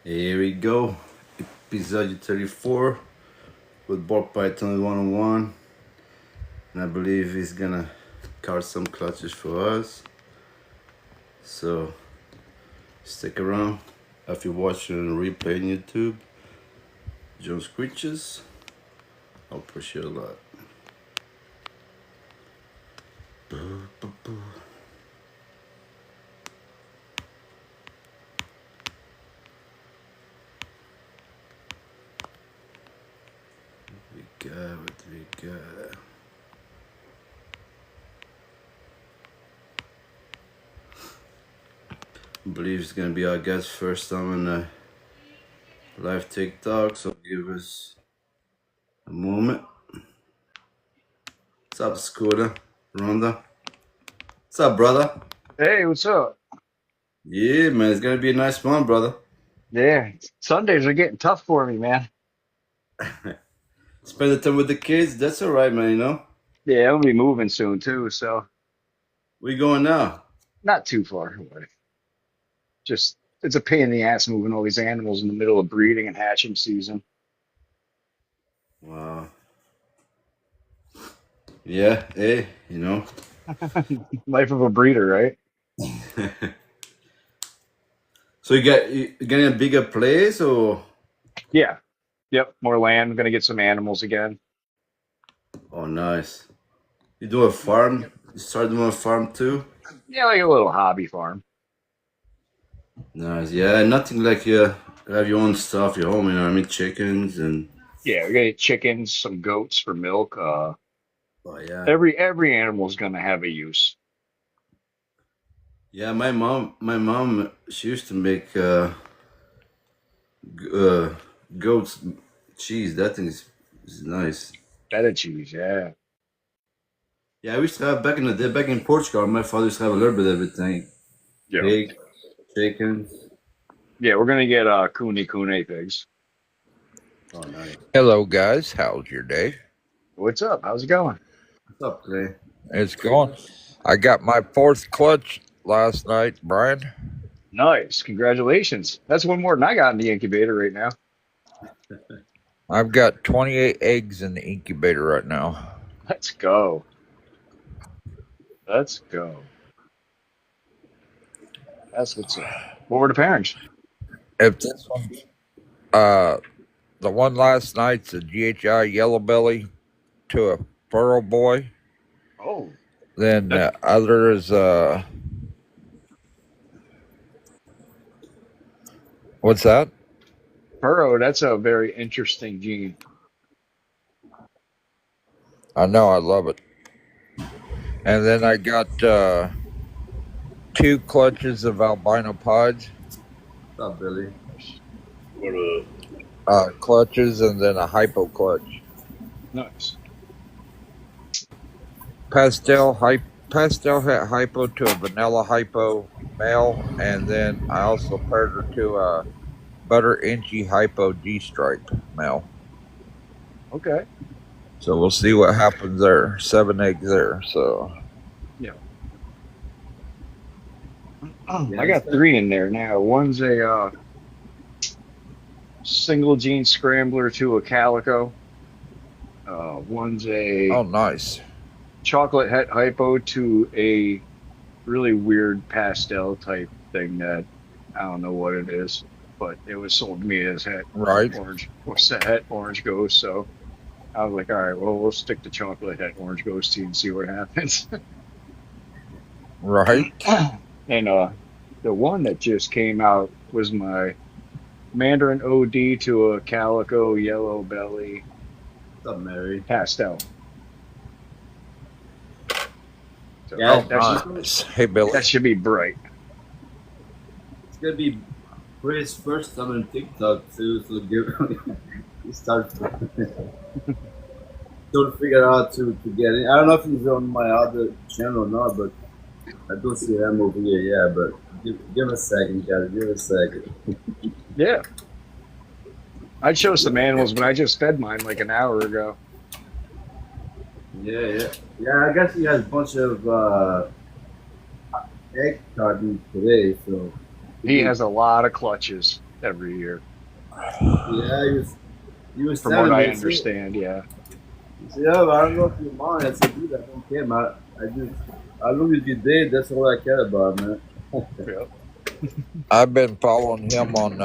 Here we go. Episode 34 with ballpython101. And I believe he's gonna card some clutches for us. So stick around. If you're watching a replay on YouTube, John Screeches, I'll appreciate a lot. What we got? I believe it's gonna be our guest first time on the live TikTok, so give us a moment. What's up, Scooter? Rhonda? What's up, brother? Hey, what's up? Yeah, man, it's gonna be a nice one, brother. Yeah, Sundays are getting tough for me, man. Spend the time with the kids, that's all right, man, you know? Yeah, I'm gonna be moving soon too, so Where you going now? not too far away. Just it's a pain in the ass moving all these animals in the middle of breeding and hatching season. Wow. Yeah, hey, you know. Life of a breeder, right? So you getting a bigger place or? Yeah. Yep. More land. I'm gonna get some animals again. Oh, nice. You do a farm? You start doing a farm too? Yeah, like a little hobby farm. Nice. Yeah, nothing like you have your own stuff, your home, you know what I mean? Chickens and Yeah, we got chickens, some goats for milk. oh yeah. Every animal's gonna have a use. Yeah, my mom she used to make goats cheese. That thing is nice. Feta cheese, yeah. Yeah, we used to have back in the day, back in Portugal, my father used to have a little bit of everything. Yeah. Pig, chickens. Yeah, we're gonna get kune pigs. Oh, nice. Hello, guys. How's your day? What's up? How's it going? What's up, Clay? It's going. I got my fourth clutch last night, Brian. Nice. Congratulations. That's one more than I got in the incubator right now. I've got 28 eggs in the incubator right now. Let's go. Let's go. That's what's up. What were the parents? If this one, the one last night's a GHI yellow belly to a furrow boy, Oh, then the other is what's that? furrow. That's a very interesting gene. I know, I love it. And then I got 2 clutches of albino pods. What's up, Billy? Clutches and then a hypo clutch. Nice. Pastel het hypo to a vanilla hypo male, and then I also paired her to a butter inchy hypo G stripe male. Okay. So we'll see what happens there. 7 eggs there. So Yeah. I got 3 in there now. One's a single gene scrambler to a calico. One's a oh, nice. chocolate het hypo to a really weird pastel type thing that I don't know what it is, but it was sold to me as het Right. orange or het orange ghost. So I was like, all right, well, we'll stick to chocolate het orange ghost and see what happens. Right. And the one that just came out was my Mandarin OD to a calico yellow belly What's up, Mary? pastel. So Yeah, Nice. Hey, Billy. that should be bright. it's gonna be Chris' first time on TikTok too, so give he starts don't figure out to get it. I don't know if he's on my other channel or not, but I don't see him over here. Yeah, but give a second, guys. Give a second. Yeah. I'd show some animals, but I just fed mine like an hour ago. Yeah. I guess he has a bunch of egg cartons today, so He has a lot of clutches. every year, Yeah, you was from what telling me. I He said, understand. Yeah. yeah, but I don't know if you're mine. I said, dude, I don't care, man. I just, as long as you did, that's all I care about, man. Yep. I've been following him on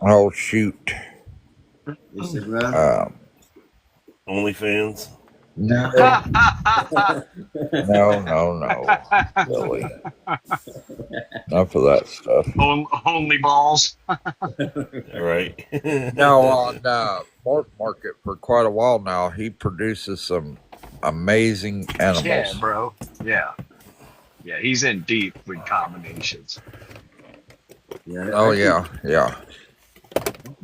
oh shoot. Instagram. Um OnlyFans. no no. Silly. Enough of that stuff. Only balls. All right. No, on Mork Market for quite a while now, he produces some amazing Yeah, animals. bro. Yeah. Yeah, he's in deep with combinations. Yeah, Oh I think yeah.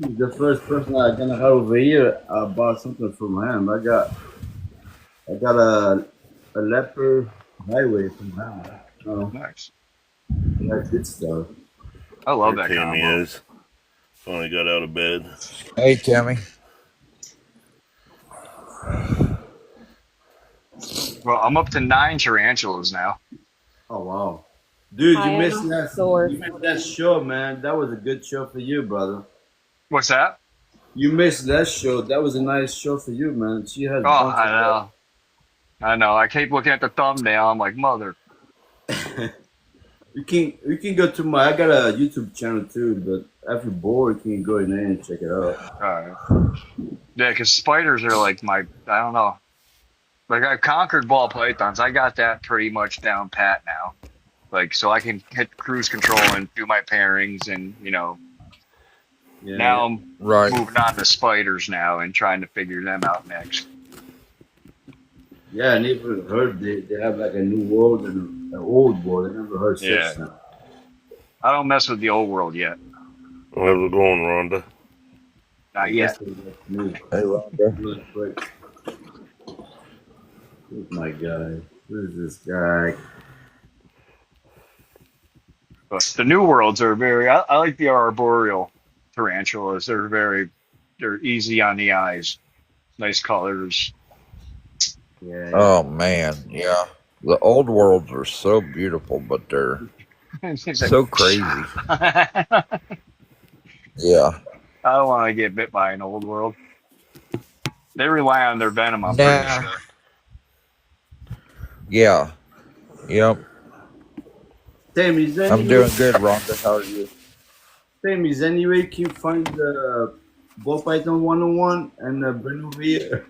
he's the first person I gonna have over here. I bought something from him. I got a leopard highway from him. Oh, Nice. that's good stuff. I love There that Tammy combo. is. Finally got out of bed. Hey Timmy. Well, I'm up to 9 tarantulas now. Oh wow, dude, Hi, I'm sore. you missed that show, man. That was a good show for you, brother. What's that? You missed that show. That was a nice show for you, man. She has a Oh, bunch I of know. I know. I keep looking at the thumbnail. I'm like, mother. you can go to my. I got a YouTube channel too, but if you're bored, you can go in there and check it out. All right. Yeah, because spiders are like my, I don't know. Like I've conquered ball pythons. I got that pretty much down pat now. Like, so I can hit cruise control and do my pairings and, Yeah, now I'm Right. moving on to spiders now and trying to figure them out next. yeah. I never heard they have like a new world and an old world. I never heard Yeah. such thing. I don't mess with the old world yet. How's it going, Rhonda? Not I yet. guess that's me. Hey Rhonda. Really quick. Who's my guy? Who's this guy? But the new worlds are very, I like the arboreal tarantulas. They're easy on the eyes. Nice colors. Yeah, Oh man, yeah. The old worlds are so beautiful, but they're It's like, so crazy. I Yeah. don't want to get bit by an old world. They rely on their venom, I'm pretty Nah. sure. Yeah. Yep. Tim, is there I'm any doing good, Rhonda. How are you? Tim, is there any way you can find the ball python 101 and bring over here?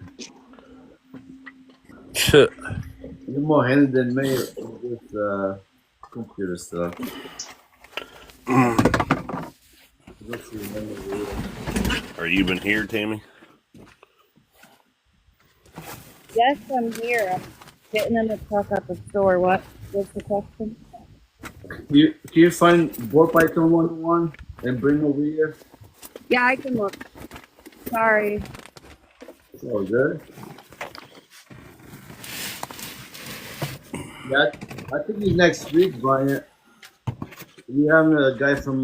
You're more handy than me with computer stuff. Let's see, let me read. Are you even here, Tammy? Yes, I'm here. I'm getting in the truck at the store. What's the question? Can you find ball python 101 and bring over here? Yeah, I can look. Sorry. It's all good. Yeah, I think he's next week, Brian. We have a guy from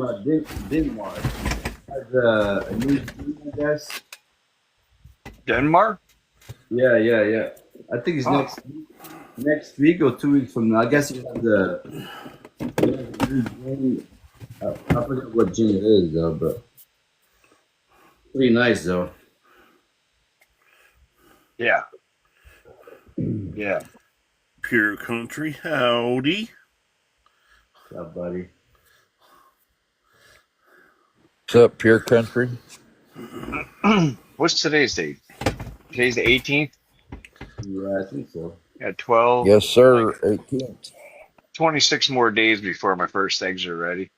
Denmark. Has a new team, I guess. Denmark? Yeah. I think it's Oh, next week or 2 weeks from now. I guess he has a new gene. I forget what gene it is though, but pretty nice though. yeah. Yeah. Pure country. Howdy. Yeah, buddy. What's up, Pure Country? What's today's date? Today's the 18th? Yeah, I think so. At 12, Yes, like sir. 18th. 26 more days before my first eggs are ready.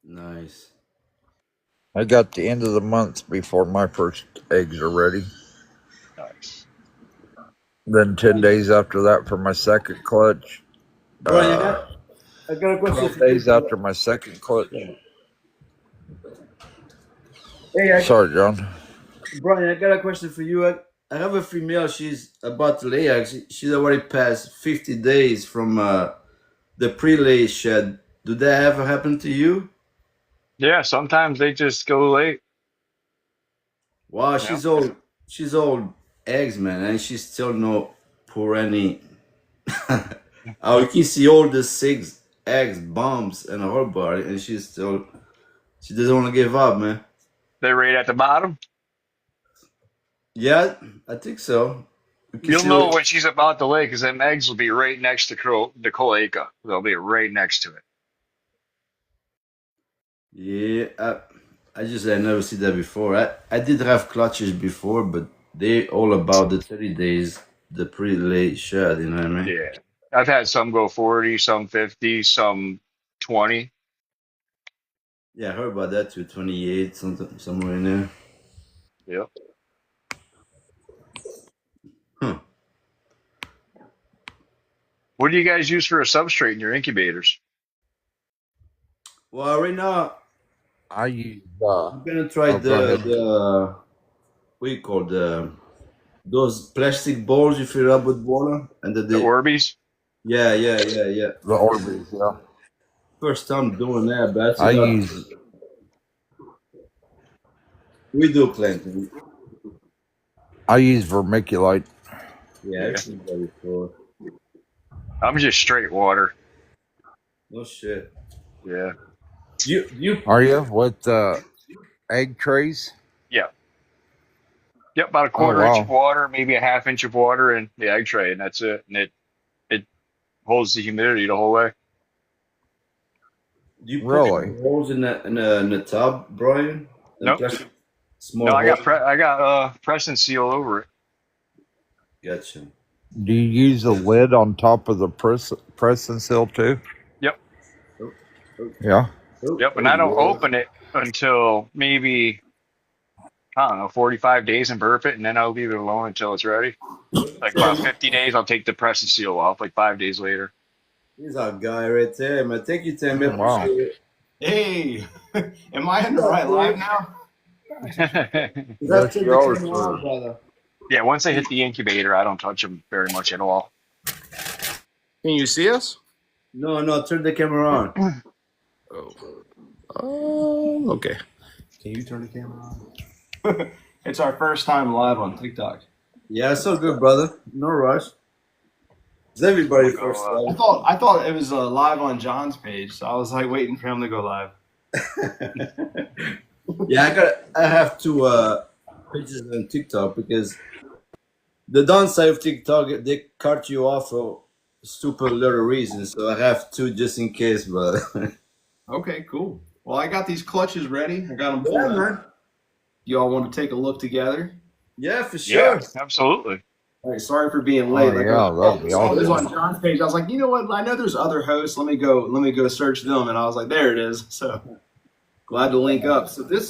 Nice. I got the end of the month before my first eggs are ready. Nice. Then 10 days after that for my second clutch. Brian, I got a question 12 for you. days after my second clutch. Hey, Sorry, John. Brian, I got a question for you. I have a female. She's about to lay eggs. She's already passed 50 days from the pre-lay shed. Did that ever happen to you? Yeah, sometimes they just go late. Wow, Yeah. she's old eggs, man, and she's still no pour any Oh, you can see all the 6 eggs bombs in her body, and she doesn't want to give up, man. They're right at the bottom. Yeah, I think so. You can You'll see. know when she's about to lay because them eggs will be right next to the cloaca. They'll be right next to it. Yeah, I never see that before. I did have clutches before, but they all about the 30 days, the pretty late shed. You know what I mean? Yeah. I've had some go 40, some 50, some 20. Yeah, I heard about that too. 28, something somewhere in there. Yep. Huh. What do you guys use for a substrate in your incubators? Well, right now I use I'm gonna try oh, go ahead. the what you call those plastic balls you fill up with water and The Orbeez? yeah. The Orbeez, yeah. First time doing that, but I I still got use we do Clinton. vermiculite. Yeah, Yeah. I've seen that before. I'm just straight water. No shit. Yeah. You Are you with egg trays? Yeah. Yep. About a Oh quarter inch of wow, water, maybe a half inch of water in the egg tray, and that's it. And it holds the humidity the whole way. do you put really? holes in the tub, Brian? And Nope. plastic No, small holes? I got press and seal over it. Gotcha. Do you use a lid on top of the press and seal too? Yep. Oh, oh, Yeah. Yep. And I don't yeah. open it until maybe, I don't know, 45 days and burp it, and then I'll leave it alone until it's ready. Like about 50 days, I'll take the press and seal off, like 5 days later. He's our guy right there, man. Thank you, Tim. I Oh, wow. appreciate it. Hey, am I in the right live now? That's Yes, the yours, camera sir. on, brother. Yeah, once they hit the incubator, I don't touch them very much at all. Can you see us? No, turn the camera on. Oh, okay. Can you turn the camera on? It's our first time live on TikTok. Yeah, so good, brother. No rush. It's everybody Go, first I time. thought it was live on John's page, so I was like waiting for him to go live. Yeah, I have two pages on TikTok because the downside of TikTok they cut you off for super little reasons. So I have two just in case, but Okay, cool. Well, I got these clutches ready. I got them pulled yeah, out. man. You all want to take a look together? Yeah, for Yeah, sure. absolutely. All right, sorry for being late. Oh Like, yeah, that'd be saw this awesome. on John's page. I was like, you know what? I know there's other hosts. Let me go search them. And I was like, there it is. So glad to link up. So this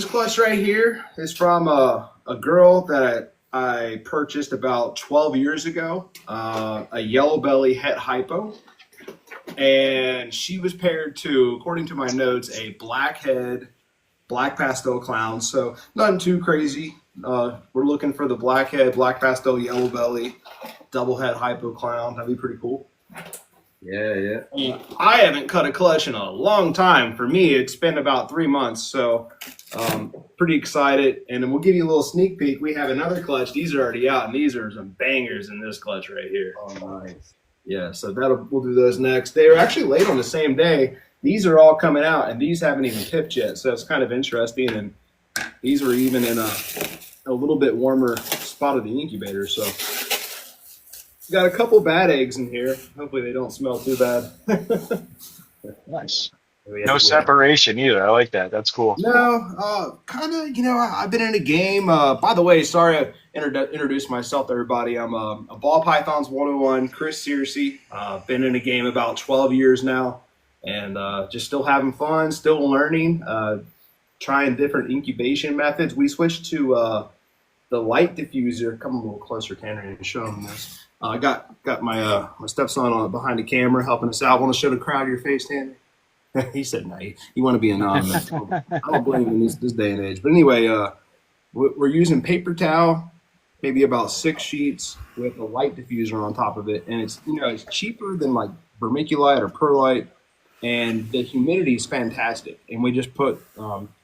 clutch right here is from a girl that I purchased about 12 years ago. A yellow belly het hypo, and she was paired to, according to my notes, a black head, black pastel clown. So nothing too crazy. We're looking for the black head, black pastel, yellow belly, double head hypo clown. That'd be pretty cool. Yeah. I haven't cut a clutch in a long time. For me, it's been about 3 months, so pretty excited. And then we'll give you a little sneak peek. We have another clutch. These are already out, and these are some bangers in this clutch right here. Oh, nice. Yeah, so we'll do those next. They were actually late on the same day. These are all coming out, and these haven't even pipped yet, so it's kind of interesting. And these are even in a little bit warmer spot of the incubator. So we got a couple bad eggs in here. Hopefully they don't smell too bad. Nice. No separation either. I like that. That's cool. No, kind of. I've been in a game. By the way, sorry I introduced myself to everybody. I'm a ballpython101, Chris Searcy. Been in a game about 12 years now, and just still having fun, still learning, trying different incubation methods. We switched to the light diffuser. Come a little closer, Tanner, and show them this. I got my my stepson behind the camera helping us out. Want to show the crowd your face, Tanner? He said, "No, you want to be anonymous." I don't blame him in this day and age. But anyway, we're using paper towel, maybe about 6 sheets with a light diffuser on top of it, and it's it's cheaper than like vermiculite or perlite, and the humidity is fantastic. And we just put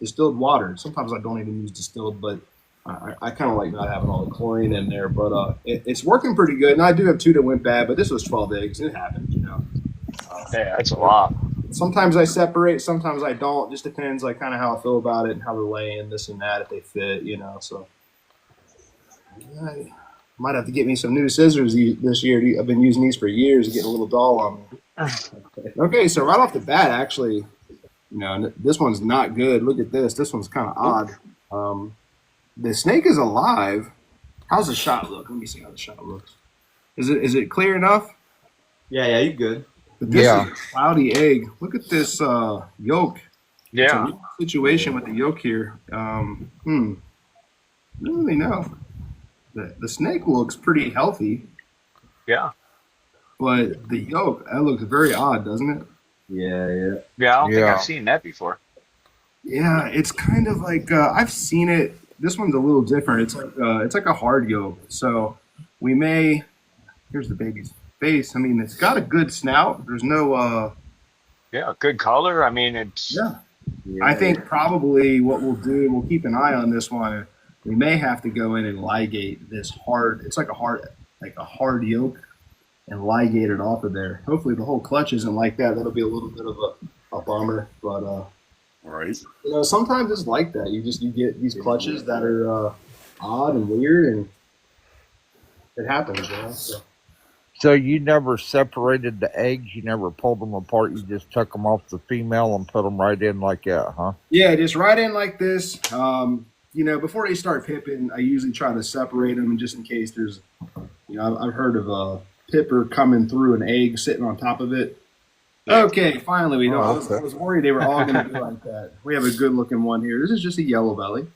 distilled water. Sometimes I don't even use distilled, but I kind of like not having all the chlorine in there, but it's working pretty good. And I do have two that went bad, but this was 12 eggs. It happens, you know. Yeah, that's a lot. Sometimes I separate, sometimes I don't. Just depends, like kind of how I feel about it and how they're laying, this and that, if they fit, you know. So I might have to get me some new scissors this year. I've been using these for years, getting a little dull on me. Okay, so right off the bat, actually, you know, this one's not good. Look at this. This one's kind of odd. The snake is alive. How's the shot look? Let me see how the shot looks. Is it clear enough? Yeah, you good. But this is a cloudy egg. Look at this yolk. Yeah. It's a real situation with the yolk here. I don't really know. The snake looks pretty healthy. Yeah. But the yolk, that looks very odd, doesn't it? Yeah. Yeah, I don't think I've seen that before. Yeah, it's kind of like I've seen it. This one's a little different. It's like a hard yolk. So we may. Here's the baby's face. I mean, it's got a good snout. There's no. Yeah, good color. I mean, it's. Yeah. I think probably what we'll do, we'll keep an eye on this one. We may have to go in and ligate this hard. It's like a hard yolk, and ligate it off of there. Hopefully, the whole clutch isn't like that. That'll be a little bit of a bummer, but. Right. You know, sometimes it's like that. You get these clutches that are odd and weird, and it happens. You know? So you never separated the eggs? You never pulled them apart? You just took them off the female and put them right in like that, huh? Yeah, just right in like this. You know, before they start pipping, I usually try to separate them just in case there's, you know, I've heard of a pipper coming through an egg sitting on top of it. Okay, finally we know. I was worried they were all going to be like that. We have a good-looking one here. This is just a yellow belly.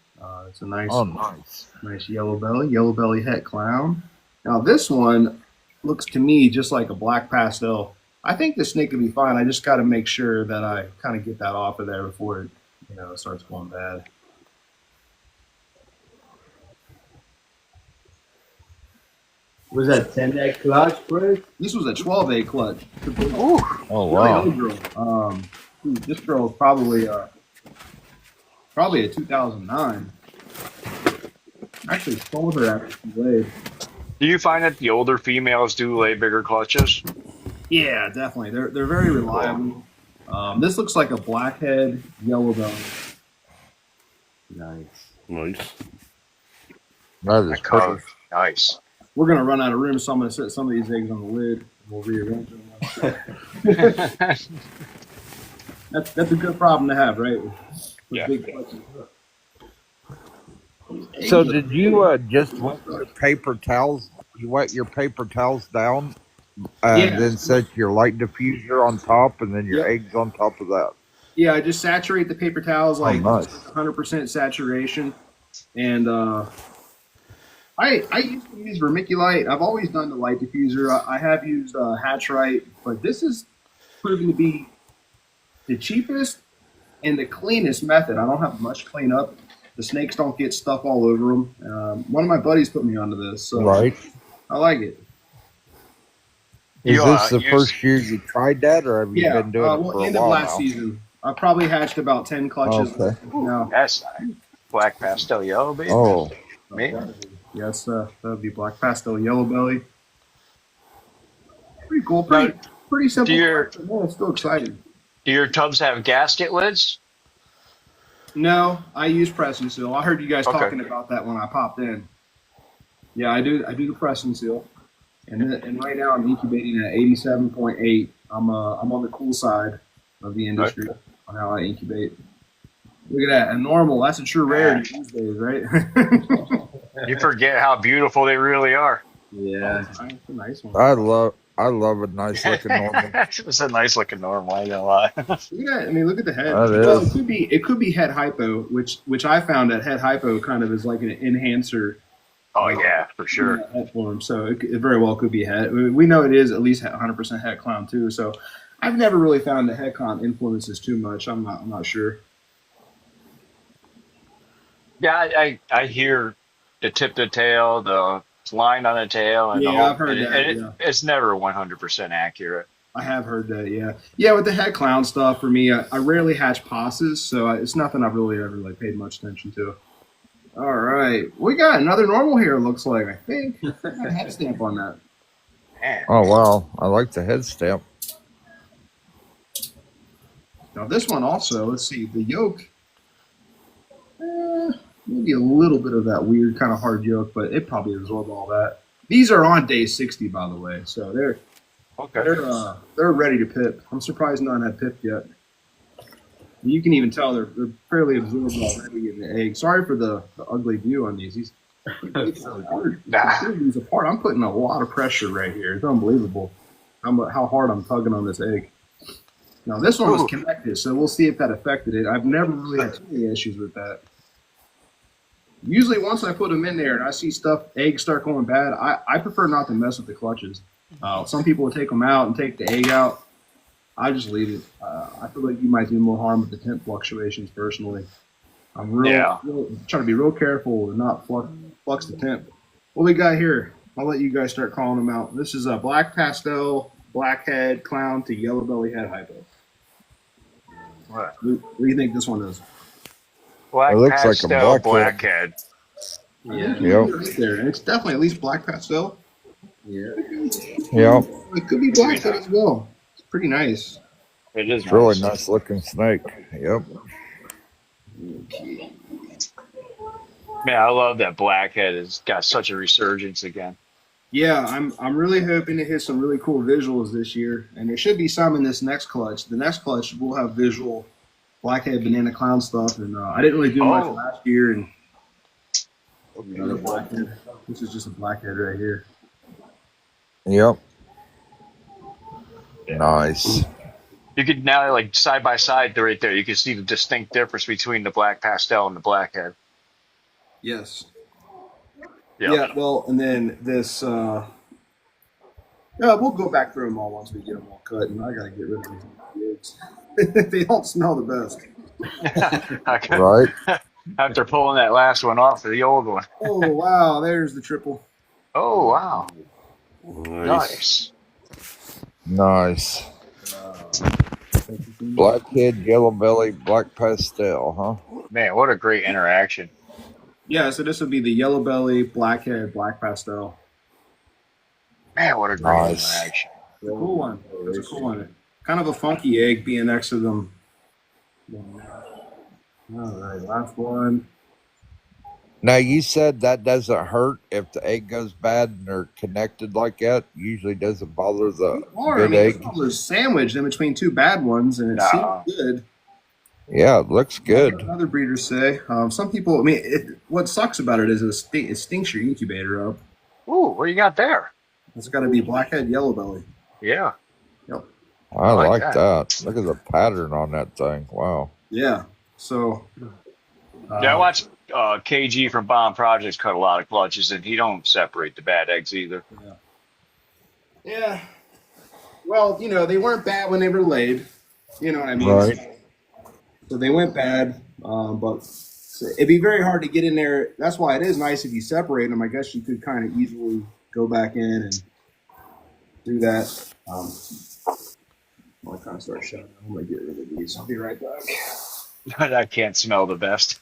It's a nice yellow belly het clown. Now this one looks to me just like a black pastel. I think the snake could be fine. I just got to make sure that I kind of get that off of there before it, you know, starts going bad. Was that 10-egg clutch, Chris? This was a 12-egg clutch. Oh wow! This girl is probably a 2009. Actually, sold her after she laid. Do you find that the older females do lay bigger clutches? Yeah, definitely. They're very reliable. This looks like a blackhead yellow belly. Nice. That is Color. Nice. We're gonna run out of room, so I'm gonna set some of these eggs on the lid. And we'll rearrange them. That's a good problem to have, right? With Yeah. big clutches. So did you just wet your paper towels? You wet your paper towels down, and then set your light diffuser on top, and then your eggs on top of that. Yeah, I just saturate the paper towels like nice. 100% saturation, and I used to use vermiculite. I've always done the light diffuser. I have used Hatchright, but this is proven to be the cheapest and the cleanest method. I don't have much cleanup. The snakes don't get stuff all over them. One of my buddies put me onto this, so Right. I like it. Is this the first year you tried that, or have you been doing it for a end of while last now? season. I probably hatched about 10 clutches. Okay. No. That's nice. Black pastel yellow, baby. Oh, Man. Yes, that would be black pastel yellow belly. Pretty cool. Pretty simple. Yeah, it's still exciting. Do your tubs have gasket lids? No, I use press and seal. I heard you guys talking about that when I popped in. Yeah, I do the press and seal, and right now I'm incubating at 87.8. I'm on the cool side of the industry on how I incubate. Look at that, a normal. That's a true rarity these days, right? You forget how beautiful they really are. Yeah. It's a nice one. I love a nice looking normal. It's a nice looking normal. I ain't gonna lie. Look at that. I mean, look at the head. That Well, is. it could be head hypo, which I found that head hypo kind of is like an enhancer. Oh yeah, for sure. Head form. So it very well could be head. We know it is at least 100% head clown too. So I've never really found the head clown influences too much. I'm not sure. Yeah, I hear the tip to tail, the line on the tail, and Yeah, I've heard that, it's never 100% accurate. I have heard that. Yeah. With the head clown stuff, for me, I rarely hatch posses, so it's nothing I've really ever paid much attention to. All right. We got another normal here, it looks like. I think. I got a head stamp on that. Man. Oh wow, I like the head stamp. Now, this one also, let's see, the yoke, maybe a little bit of that weird kind of hard yoke, but it probably absorbed all that. These are on day 60, by the way, so Okay. they're ready to pip. I'm surprised none had pipped yet. You can even tell they're fairly absorbed already in the egg. Sorry for the ugly view on these. These these apart. I'm putting a lot of pressure right here. It's unbelievable how hard I'm tugging on this egg. Now this one was connected, so we'll see if that affected it. I've never really had too many issues with that. Usually, once I put them in there and I see eggs start going bad, I prefer not to mess with the clutches. Some people will take them out and take the egg out. I just leave it. I feel like you might do more harm with the temp fluctuations personally. I'm real trying to be real careful and not flux the temp. What we got here? I'll let you guys start calling them out. This is a black pastel, blackhead, clown to yellow belly head hypo. What? What do you think this one is? It looks like a blackhead. Yeah, Yep. right there. And it's definitely at least black pastel. Yeah. Yep. It could be blackhead as well. It's pretty nice. It is It's really nice looking snake. Yep. Okay. Man, I love that blackhead. It's got such a resurgence again. Yeah, I'm really hoping to hit some really cool visuals this year, and there should be some in this next clutch. The next clutch will have visual blackhead banana clown stuff, and I didn't really do much last year. And another blackhead. This is just a blackhead right here. Yep. Nice. You could now, like, side by side right there, you can see the distinct difference between the black pastel and the blackhead. Yes. Yep. Yeah. Well, and then this. Yeah, we'll go back through them all once we get them all cut, and I gotta get rid of these eggs. They don't smell the best. Right. After pulling that last one off of the old one. Oh wow! There's the triple. Oh wow! Nice. Nice. Blackhead, yellow belly, black pastel, huh? Man, what a great interaction! Yeah, so this would be the yellow belly, blackhead, black pastel. Man, what a great interaction! It's a cool one. It's a cool one. Kind of a funky egg being next to them. All right, last one. Now you said that doesn't hurt if the egg goes bad and they're connected like that. Usually doesn't bother the good egg. It was sandwiched in between two bad ones, and it seemed good. Yeah, it looks good. Other breeders say. Some people. I mean, what sucks about it is it stinks your incubator up. Ooh, what do you got there? It's got to be blackhead, yellow belly. Yeah. Yep. I like that. Look at the pattern on that thing. Wow. Yeah. So. Yeah, I watched KG from Bomb Projects cut a lot of clutches, and he don't separate the bad eggs either. Yeah. Well, they weren't bad when they were laid. You know what I mean? Right. So they went bad, but it'd be very hard to get in there. That's why it is nice if you separate them. I guess you could kind of easily go back in and do that. I'll kind of start shutting. I'm going to get rid of these. I'll be right back. I can't smell the best.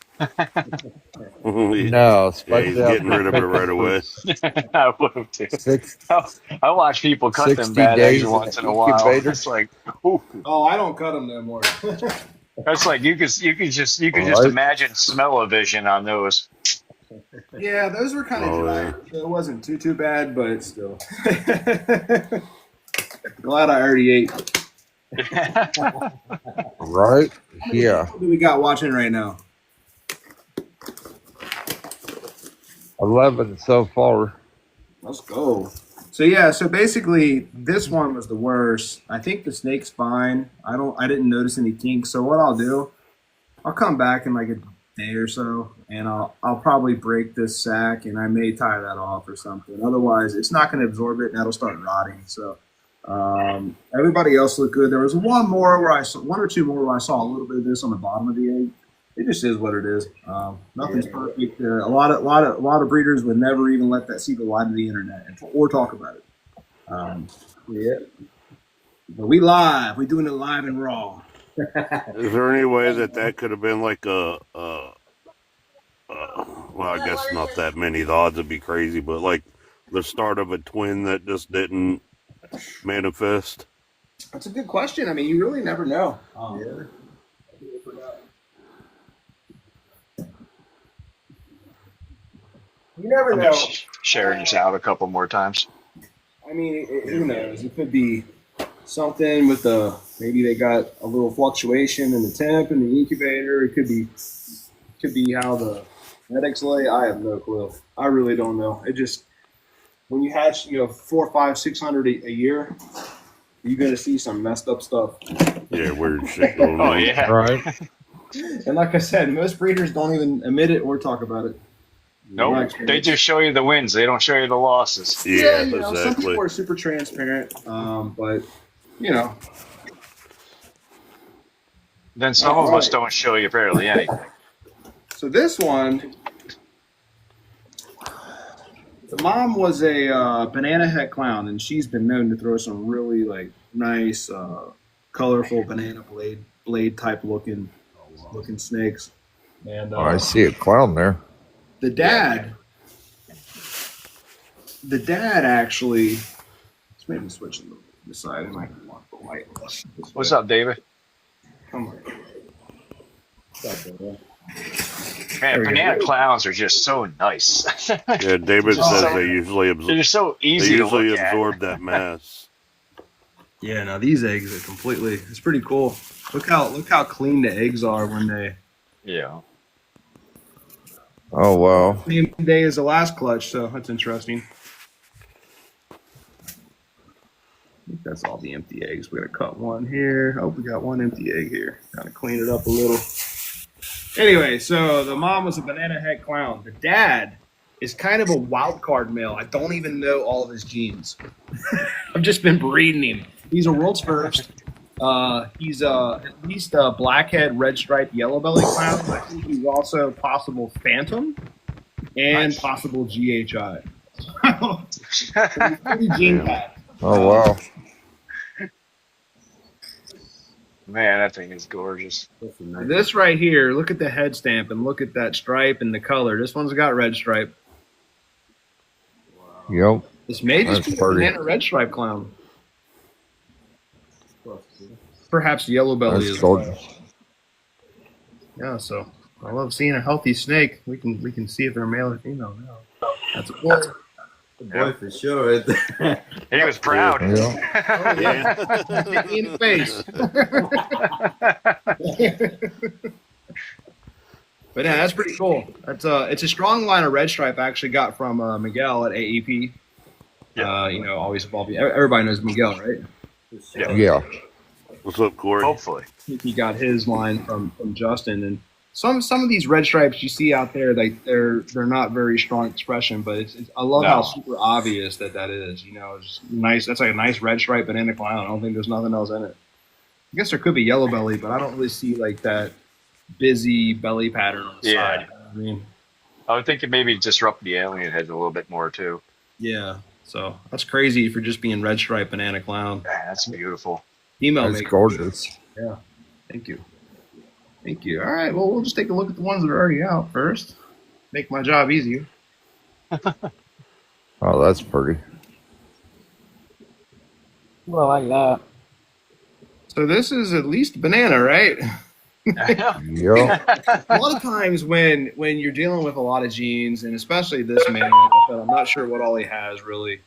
No, Yeah, he's getting rid of it right away. I would have too. I watch people cut them bad eggs once in a while. It's like, ooh. Oh, I don't cut them no more. That's like you could just imagine smell-o-vision on those. Yeah, those were kind of dry. So it wasn't too bad, but still. Glad I already ate. Right? Yeah. What do we got watching right now? 11 so far. Let's go. So basically this one was the worst. I think the snake's fine. I didn't notice any kinks. So what I'll do, I'll come back in like a day or so, and I'll probably break this sack, and I may tie that off or something. Otherwise, it's not going to absorb it, and that'll start rotting. So everybody else looked good. There was one or two more where I saw a little bit of this on the bottom of the egg. It just is what it is. Nothing's perfect. A lot of breeders would never even let that see the light of the internet or talk about it. But we live. We're doing it live and raw. Is there any way that could have been like Well, I guess not that many. The odds would be crazy, but like the start of a twin that just didn't manifest. That's a good question. I mean, you really never know. You never I'm know. just sharing this out a couple more times. I mean, who knows? It could be something with maybe they got a little fluctuation in the temp in the incubator. It could be how the genetics lay. I have no clue. I really don't know. It just when you hatch, 4, 5, 600 a year, you're gonna see some messed up stuff. Yeah, weird shit going on. Oh yeah, Right. And like I said, most breeders don't even admit it or talk about it. nope. They just show you the wins. They don't show you the losses. Yeah, Some exactly. people are super transparent, but Then some of us don't show you barely anything. So this one, the mom was a banana head clown, and she's been known to throw some really nice, colorful banana blade type looking snakes. And I see a clown there. the dad actually. Let's maybe switch the side. I might want the light. What's up, David? Come on. What's up, David? Man, banana clowns are just so nice. Yeah, David says they usually They're so easy to look at. absorb that mass. Yeah, now these eggs are completely. It's pretty cool. Look how clean the eggs are when they. Yeah. Oh wow. Same day as the last clutch, so that's interesting. I think that's all the empty eggs. We're gonna cut one here. Oh, we got one empty egg here. Kind of clean it up a little. Anyway, so the mom was a banana head clown. The dad is kind of a wild card male. I don't even know all of his genes. I've just been breeding him. He's a world's first. He's at least a blackhead, red stripe, yellow belly clown. I think he's also possible phantom and possible GHI. He's pretty gene packed. Oh wow. Man, that thing is gorgeous. This right here, look at the head stamp and look at that stripe and the color. This one's got red stripe. Yep. This may just That's be a pretty. banana red stripe clown. Perhaps yellow belly That's as well. gorgeous. Yeah, so I love seeing a healthy snake. We can see if they're male or female now. That's a boy. The boy for sure, right there. He was proud. Yeah. Yeah. Hit me in the face. But yeah, that's pretty cool. It's a strong line of red stripe I actually got from Miguel at AEP. Always evolving. Everybody knows Miguel, right? Yeah. What's up, Corey? Hopefully. He got his line from Justin, and some of these red stripes you see out there, they're not very strong expression, but I love how super obvious that is. It's nice. That's like a nice red stripe banana clown. I don't think there's nothing else in it. I guess there could be yellow belly, but I don't really see like that busy belly pattern on the side. You know what I mean, I would think it maybe disrupt the alien heads a little bit more too. yeah. So that's crazy for just being red stripe banana clown. Man, that's beautiful. Female That's maker. gorgeous. Yeah. Thank you. All right. Well, we'll just take a look at the ones that are already out first. Make my job easier. Oh, that's pretty. Well, like that. So this is at least banana, right? Yep. A lot of times when you're dealing with a lot of genes, and especially this man, like I said, I'm not sure what all he has really.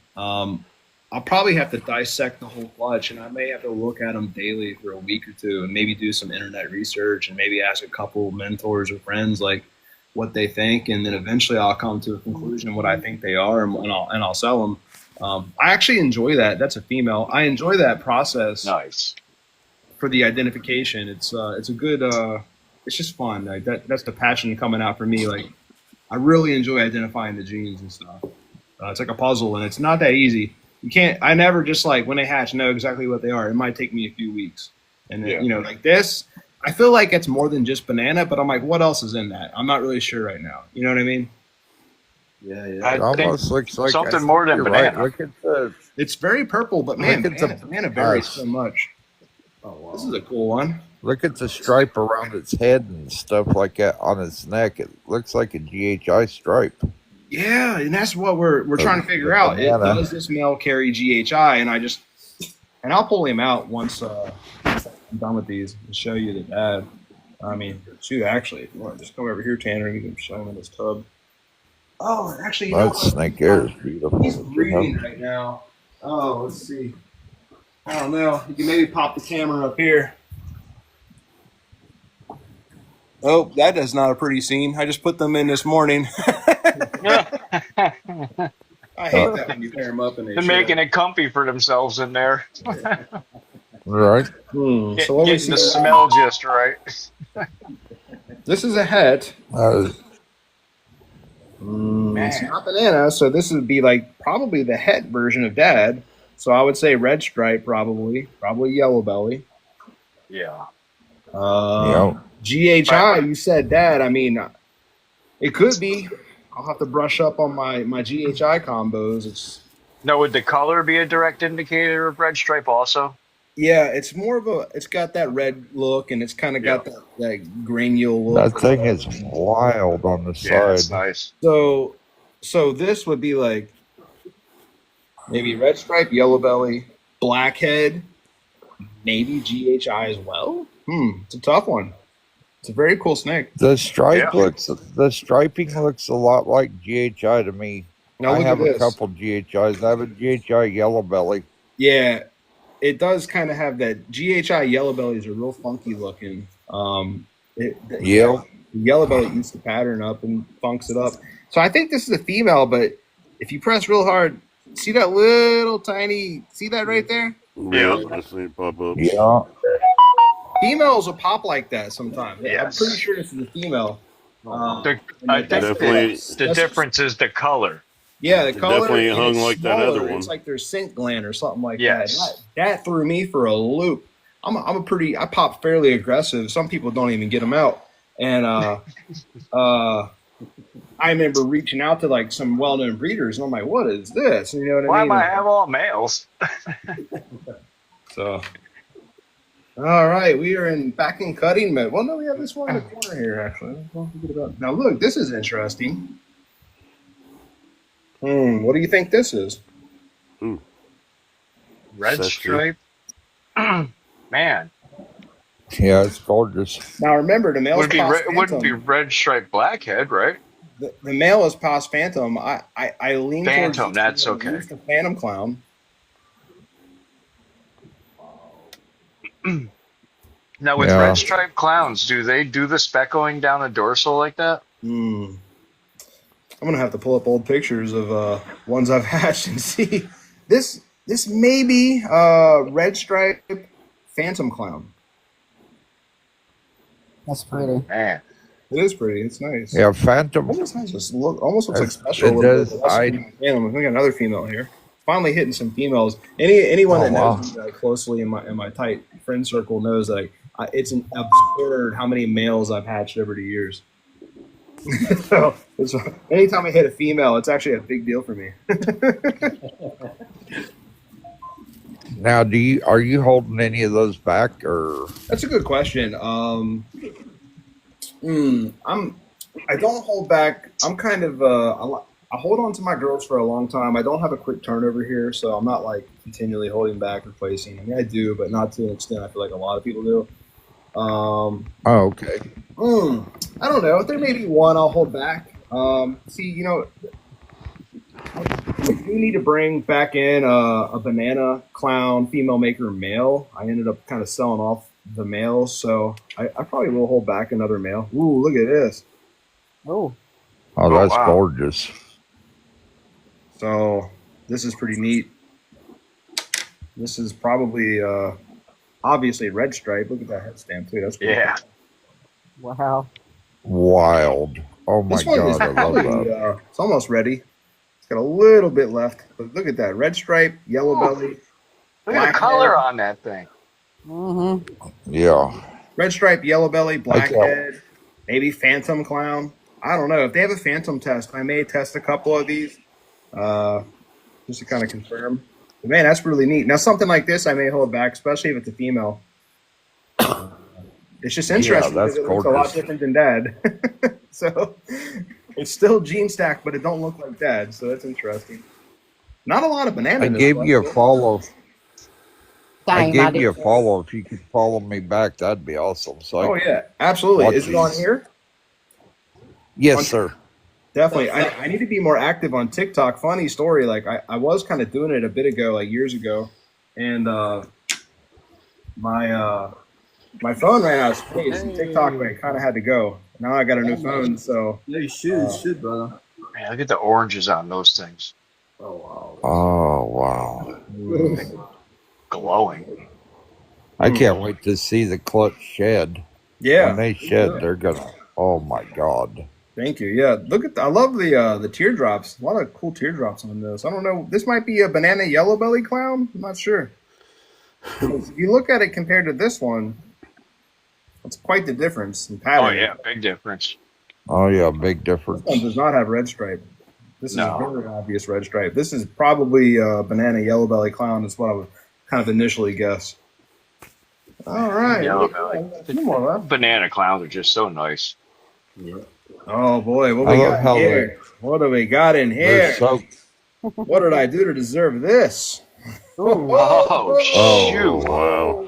I'll probably have to dissect the whole clutch, and I may have to look at them daily for a week or two, and maybe do some internet research, and maybe ask a couple mentors or friends like what they think, and then eventually I'll come to a conclusion what I think they are, and I'll sell them. I actually enjoy that. That's a female. I enjoy that process. Nice. For the identification. It's a good. It's just fun. Like that's the passion coming out for me. Like I really enjoy identifying the genes and stuff. It's like a puzzle, and it's not that easy. You can't. I never just like when they hatch know exactly what they are. It might take me a few weeks, and then, like this. I feel like it's more than just banana, but I'm like, what else is in that? I'm not really sure right now. You know what I mean? Yeah. I It almost looks like something more than you're banana. Right. Look at the. It's very purple, but man, Look at the banana varies bus. so much. Oh, wow. This is a cool one. Look at the stripe around its head and stuff like that on its neck. It looks like a GHI stripe. Yeah, and that's what we're trying to figure out. Does this male carry GHI? And I'll pull him out once I'm done with these and show you the dad. I mean, shoot, actually, if you want, just come over here, Tanner, and you can show him in his tub. Oh, actually, That snake there is beautiful. He's breeding right now. Oh, let's see. I don't know. You can maybe pop the camera up here. Oh, that is not a pretty scene. I just put them in this morning. I hate that when you pair them up and they're making it comfy for themselves in there. Right. So what we Getting see the smell just right. This is a het. Uh, It's not banana, so this would be like probably the het version of dad. So I would say red stripe, probably yellow belly. Yeah. GHI, you said dad. I mean, it could be. I'll have to brush up on my GHI combos. Now, would the color be a direct indicator of red stripe also? Yeah, it's more of it's got that red look, and it's kind of got that granule look. that thing is wild on the Yeah, side. it's nice. So this would be like maybe red stripe, yellow belly, blackhead, maybe GHI as well. It's a tough one. It's a very cool snake. The the striping looks a lot like GHI to me. Now I look have at a this. couple GHIs. I have a GHI yellow belly. Yeah, it does kind of have that. GHI yellow bellies are real funky looking. The yellow belly eats the pattern up and funks it up. So I think this is a female, but if you press real hard, see that little tiny, see that right there? Yeah, I just seen it pop up. Yeah. Females will pop like that sometimes. Yes. I'm pretty sure this is a female. I think Definitely- the difference is the color. Yeah, the color definitely and hung it's like that other smaller. one. It's like their scent gland or something like Yes. that. That threw me for a loop. I pop fairly aggressive. Some people don't even get them out. And I remember reaching out to like some well-known breeders, and I'm like, "What is this?" You know what Why I mean? am I have all males? So, all right, we are back in cutting mode. Well, no, we have this one in the corner here, actually. Don't forget about. Now, look, this is interesting. What do you think this is? Red Sexy. stripe? Man. Yeah, it's gorgeous. Now, remember, the male's It wouldn't be phantom. red stripe blackhead, right? The male is pos phantom. I lean Phantom, towards that's okay. the phantom clown. Now, with Yeah. red stripe clowns, do they do the speckling down the dorsal like that? I'm gonna have to pull up old pictures of ones I've hatched and see. This may be red stripe phantom clown. That's pretty. Man. It is pretty. It's nice. Yeah, Phantom. Almost has this look. Almost looks like It special. a little does. bit. We got another female here. Finally hitting some females. Anyone that knows me closely in my tight friend circle knows that it's an absurd how many males I've hatched over the years. So anytime I hit a female, it's actually a big deal for me. Now, are you holding any of those back, or That's a good question. I don't hold back. I'm kind of I hold on to my girls for a long time. I don't have a quick turnover here, so I'm not like continually holding back or placing. I mean, I do, but not to an extent I feel like a lot of people do. okay? I don't know. There may be one I'll hold back. See, we do need to bring back in a banana clown female maker male. I ended up kind of selling off the males, so I probably will hold back another male. Ooh, look at this. Oh, Oh, that's wow. gorgeous. So this is pretty neat. This is probably obviously red stripe. Look at that head stamp too. That's cool. Yeah. wow. Wild. Oh my This one is God, I love probably that. it's almost ready. It's got a little bit left, but look at that red stripe, yellow belly, Look at black the color head. on that thing. Mm-hmm. Yeah. Red stripe, yellow belly, black Okay. head, maybe phantom clown. I don't know. If they have a phantom test, I may test a couple of these just to kind of confirm. But man, that's really neat. Now, something like this I may hold back, especially if it's a female. It's just Yeah, interesting that's because it looks a lot gorgeous. different than Dad. So it's still gene stacked, but it don't look like Dad. So that's interesting. Not a lot of banana I in this gave you a collection. follow. I Same, I gave did. you a follow. If you could follow me back, that'd be awesome. So I Oh can yeah, absolutely. watch Is it on these. here? Yes, On sir. Definitely. I need to be more active on TikTok. Funny story. Like I was kind of doing it a bit ago, like years ago, and my phone ran out of space, and TikTok kind of had to go. Now I got a new phone, so Yeah, you should, brother. Man, look at the oranges on those things. Oh Oh wow! wow. Glowing. I can't wait to see the clutch shed. Yeah. When they shed, they're gonna. Oh my god! Thank you. Yeah, look at I love the teardrops. A lot of cool teardrops on this. I don't know. This might be a banana yellow belly clown. I'm not sure. If you look at it compared to this one, it's quite the difference in pattern. Oh yeah, big difference. Oh yeah, big This difference. one does not have red stripe. This is No. a very obvious red stripe. This is probably a banana yellow belly clown. Is what I would kind of initially guess. All right. Yellow Yeah, belly. we got a few more left. Banana clowns are just so nice. Yeah. Oh boy, what I we love got how here? What do we got in They're here? so. What did I do to deserve this? Oh, shoot. Wow.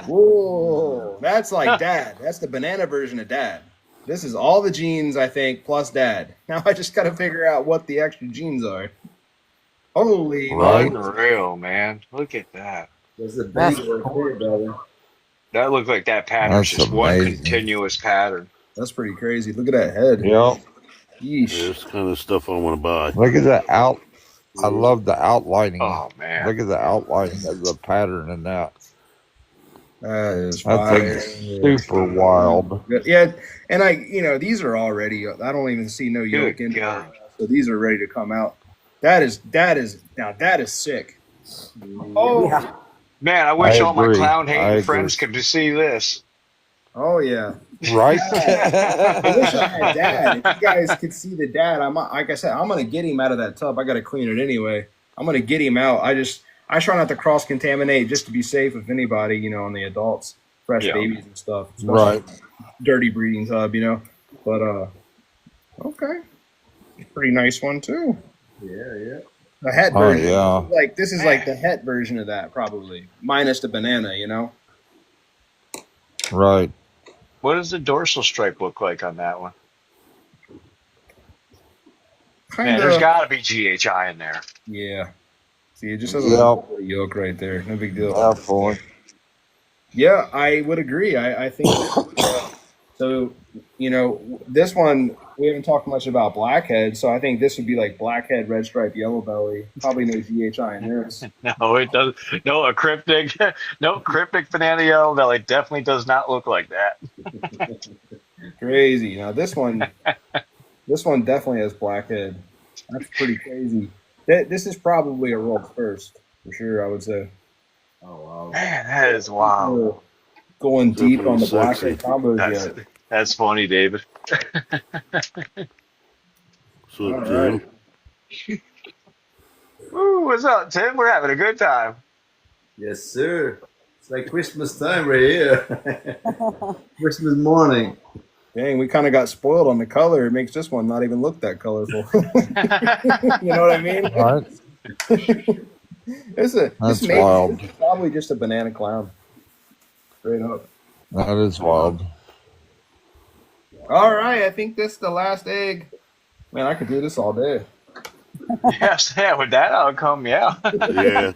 Whoa, that's like Dad. That's the banana version of Dad. This is all the genes, I think, plus Dad. Now I just got to figure out what the extra genes are. Holy Right. moly. Unreal, man. Look at that. There's a That's baby right there, brother. That looked like that pattern's That's just one amazing. continuous pattern. That's pretty crazy. Look at that head. Yeah. Yeesh. There's kind of stuff I want to buy. Look at the out. I love the outlining. Oh, man. Look at the outlining of the pattern in that. That is That fire. thing's super wild. Yeah, and these are already. I don't even see no yolk Good in there, God. so these are ready to come out. That is sick. Oh, Yeah. Man, I wish all my agree. clown I hating agree. friends could see this. oh yeah. Right? I wish I had Dad. If you guys could see the Dad, like I said, I'm gonna get him out of that tub. I gotta clean it anyway. I'm gonna get him out. I try not to cross contaminate just to be safe if anybody, on the adults, fresh Yeah. babies and stuff. especially Right. Dirty breeding tub, But okay. Pretty nice one too. Yeah. The het Oh, version. yeah. This is like the het version of that, probably. Minus the banana, Right. What does the dorsal stripe look like on that one? Man, there's got to be GHI in there. Yeah. See, it just has a Yeah. little yolk right there. No big deal. Definitely. Yeah, I would agree. I think so. This one we haven't talked much about blackhead, so I think this would be like blackhead, red stripe, yellow belly. Probably no GHI in this. No, it does. No, a cryptic. No, cryptic banana yellow belly definitely does not look like that. Crazy. Now this one definitely has blackhead. That's pretty crazy. This is probably a world first for sure. I would say. Oh wow. Man, that is wild. Going deep on the Definitely blackhead combos That's, yet. that's funny, David. So, All Jim, right. Woo, what's up, Tim? We're having a good time. Yes, sir. It's like Christmas time right here. Christmas morning. Dang, we kind of got spoiled on the color. It makes this one not even look that colorful. You know what I mean? Right. This That's is wild. probably just a banana clown. Straight up. That is wild. All right, I think this is the last egg. Man, I could do this all day. Yes, yeah, with that outcome, yeah. yeah.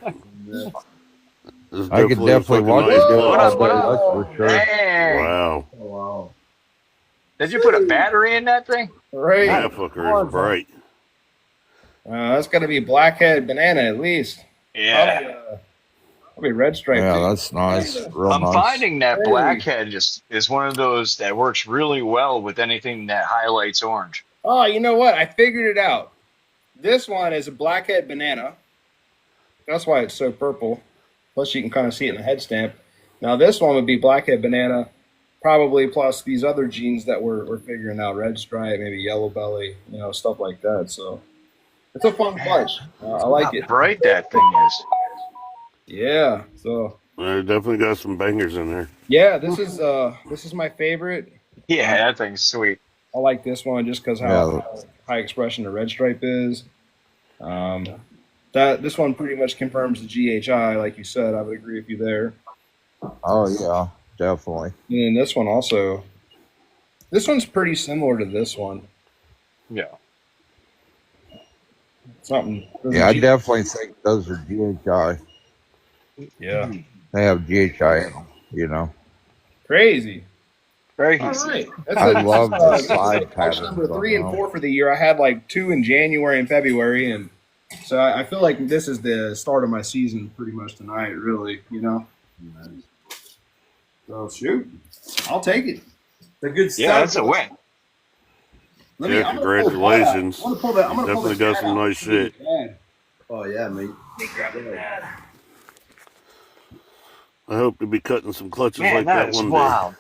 This I could definitely fucking watch nice it go book. What up, all what day, up? that's for sure. Dang. Wow. Oh wow. Did you put a battery in that thing? Right. That fucker is bright. That's got to be blackhead banana at least. Yeah. Probably red stripe. Yeah, too. that's nice. Real I'm nice. finding that Hey. blackhead is one of those that works really well with anything that highlights orange. Oh, you know what? I figured it out. This one is a blackhead banana. That's why it's so purple. Plus, you can kind of see it in the head stamp. Now, this one would be blackhead banana, probably plus these other genes that we're figuring out: red stripe, maybe yellow belly, stuff like that. So it's a fun clutch. I like How it. bright that thing is. Yeah. So Definitely got some bangers in there. Yeah, this is my favorite. Yeah, that thing's sweet. I like this one just because Yeah. how high expression the red stripe is. That this one pretty much confirms the GHI, like you said. I would agree with you there. Oh yeah, definitely. And then this one also. This one's pretty similar to this one. Yeah. Something. Yeah, I definitely think those are GHI. Yeah. They have GHI in them, you know. Crazy. Crazy. All right. I love the this is side clutch patterns. number 3 and on 4 for the year. I had like 2 in January and February, and so I feel like this is the start of my season pretty much tonight, really, you know. So shoot. I'll take it. A good start. Yeah, that's a win. Yeah, congratulations. I'm gonna pull that. I'm You gonna pull definitely the got some nice shit. Oh yeah, mate. I hope to be cutting some clutches Man, like that that is one wild.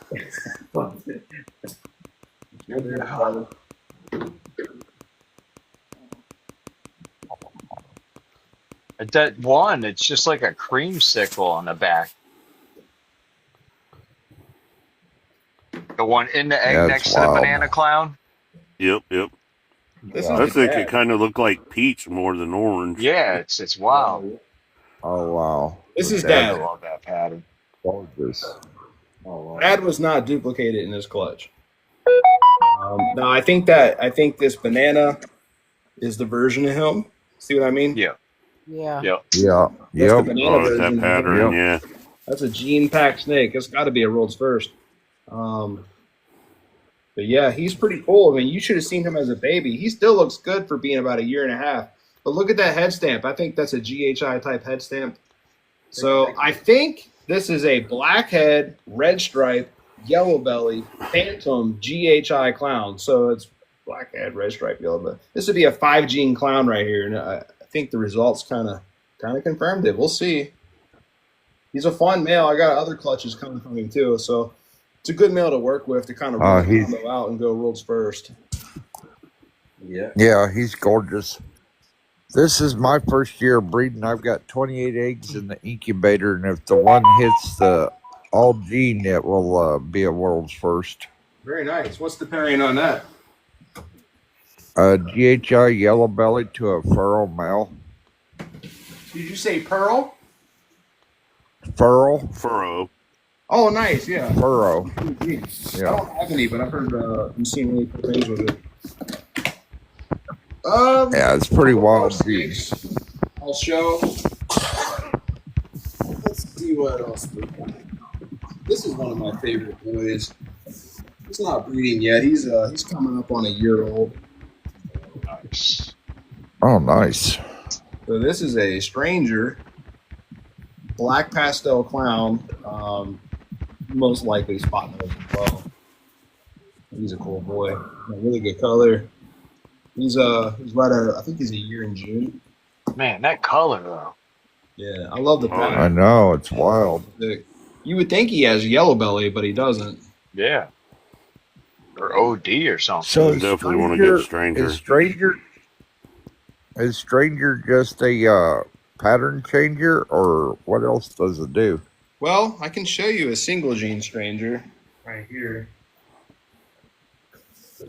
That one, it's just like a creamsicle on the back. The one in the egg Yeah, it's next to the wild. banana clown. day. Yep. This is I think bad. it kind of looked like peach more than orange. Yeah, it's wild. Oh wow. This is I Dad. love that pattern. Gorgeous. Dad was not duplicated in this clutch. No, I think this banana is the version of him. See what I mean? Yeah, Yeah. yep. Yeah. That's the Yep. banana Oh, it's version. that pattern, yeah. That's a gene-packed snake. It's got to be a world's first. But yeah, he's pretty cool. I mean, you should have seen him as a baby. He still looks good for being about a year and a half. But look at that head stamp. I think that's a GHI type head stamp. So I think this is a black head, red stripe, yellow belly, phantom GHI clown. So it's black head, red stripe, yellow belly. This would be a 5 gene clown right here, and I think the results kind of confirmed it. We'll see. He's a fun male. I got other clutches coming from him too, so it's a good male to work with to kind of run the combo out and go world's first. Yeah. Yeah, he's gorgeous. This is my first year of breeding. I've got 28 eggs in the incubator, and if the one hits the all gene, it will be a world's first. Very nice. What's the pairing on that? GHI yellow belly to a furrow male. Did you say pearl? Furrow. Oh, nice. Yeah. Furrow. I don't have any, but I've heard I'm seeing really cool things with it. Yeah, it's pretty wild. Snakes. I'll show. Let's see what else we got. This is one of my favorite boys. He's not breeding yet. He's coming up on a year old. Nice. Oh, nice. So this is a stranger, black pastel clown, most likely spot nose as well. He's a cool boy. A really good color. He's right at, I think he's a year in June. Man, that color though. Yeah, I love the pattern. I know, it's wild. You would think he has yellow belly, but he doesn't. Yeah. Or OD or something. So I definitely want to get Stranger. Is Stranger just a pattern changer, or what else does it do? Well, I can show you a single gene stranger right here.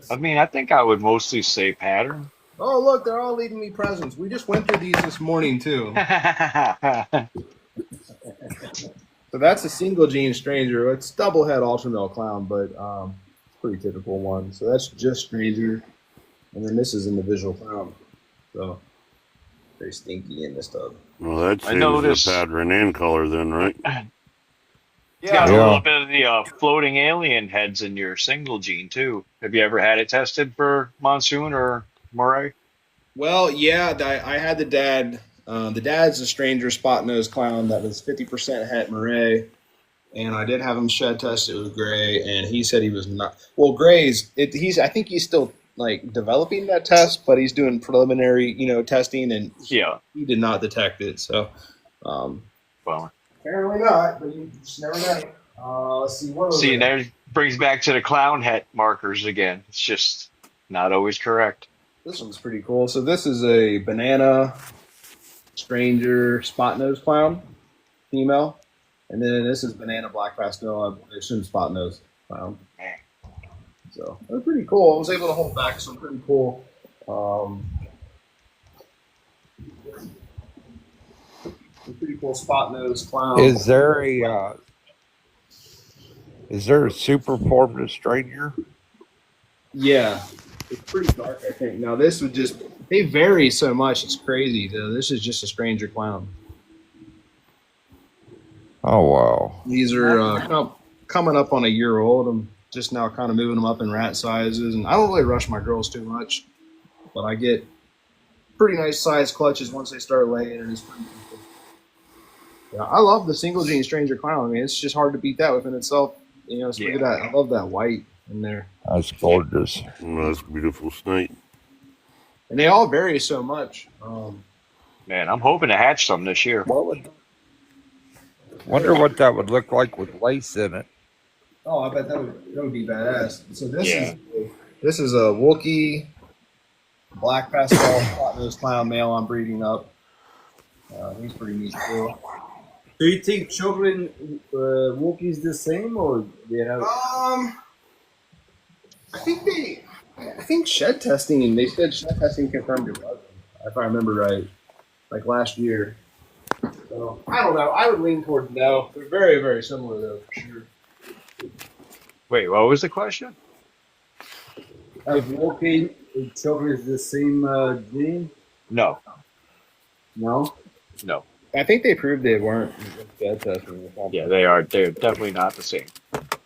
I mean, I think I would mostly say pattern. Oh, look, they're all leaving me presents. We just went through these this morning, too. So that's a single gene stranger. It's double head ultramale clown, but pretty typical one. So that's just stranger. And then this is individual clown. So very stinky in this stuff. Well, that I changes noticed- the pattern and color then, right? It's got a Yeah. little bit of the floating alien heads in your single gene too. Have you ever had it tested for Monsoon or Murray? Well, yeah, I had the dad. The dad's a stranger spot nose clown that was 50% het Murray. And I did have him shed tested with Gray, and he said he was not. Well, Gray's, I think he's still like developing that test, but he's doing preliminary, testing, and Yeah. he did not detect it. So, Well, apparently not, but you just never know. Let's see. What see, and that brings back to the clown het markers again. It's just not always correct. This one's pretty cool. So this is a banana stranger spot nose clown, female. And then this is banana black pastel. I assume spot nose. So they're pretty cool. I was able to hold back some pretty cool. Pretty cool spot nose clown. Is there a super formed stranger? Yeah, it's pretty dark, I think. Now this would just they vary so much. It's crazy. Though. This is just a stranger clown. Oh wow! These are coming up on a year old. I'm just now kind of moving them up in rat sizes, and I don't really rush my girls too much, but I get pretty nice size clutches once they start laying, and it's pretty cool. Yeah, I love the single gene stranger clown. I mean, it's just hard to beat that within itself. You know, so look at that. I love that white in there. That's gorgeous. That's beautiful snake. And they all vary so much. Man, I'm hoping to hatch some this year. Wonder what that would look like with lace in it. Oh, I bet that would be badass. So this is a Wookiee black pastel spot nose clown male I'm breeding up. He's pretty neat too. Do you think chocolate Wookiee is the same, or they have? I think shed testing. They said shed testing confirmed it wasn't, if I remember right, like last year. So I don't know. I would lean towards no. They're very, very similar though, for sure. Wait, what was the question? If Wookiee chocolate is the same gene? No. No. No. I think they proved they weren't shed testing. Yeah, they are. They're definitely not the same.